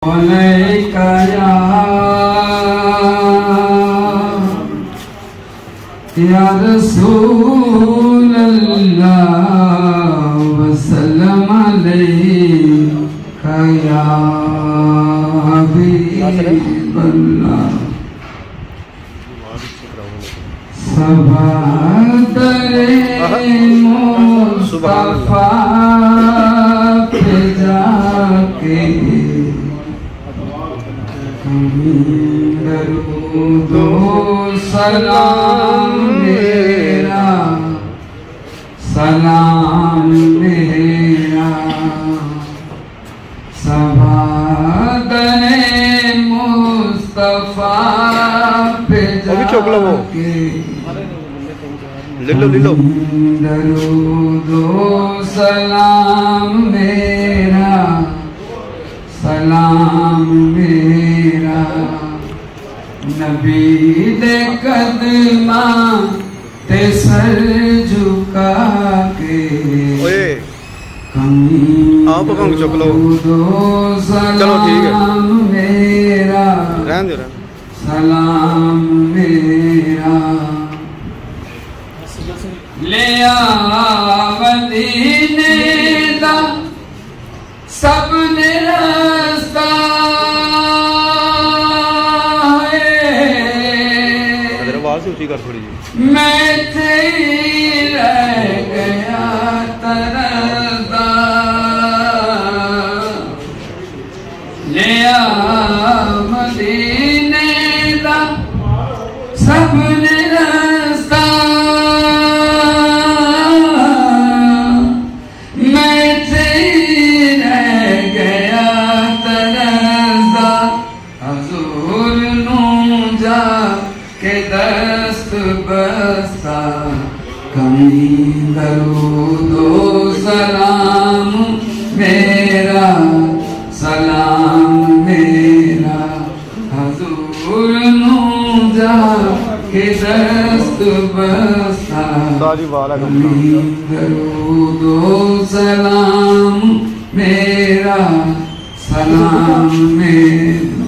अलैका या रसूल अल्लाह वसल्लम अलैका या हबीब अल्लाह। सबा दरे मुस्तफा पे जाके दरूदो सलाम मेरा, सलाम मेरा। सबादने मुस्तफा पे जाके ले लो दरूदो सलाम मेरा, सलाम मेरा। नबी दे कदमा ते सर झुका के आप चुक लो। चलो ठीक है, मेरा रहने दो, सलाम मेरा। ले आ मदीने दा सब ने रास्ता ऊंची कर थोड़ी जी। मैं रह गया तरदा। ले आ मदीने दा सब ने रास्ता, मैं रह गया तरदा। हजूर नू जा के दस्त बस्ता, कमी दरूदो सलाम मेरा, सलाम मेरा। हजूर नू जा के दस्त बस्ता, कमी दरूदो सलाम मेरा, सलाम मेरा।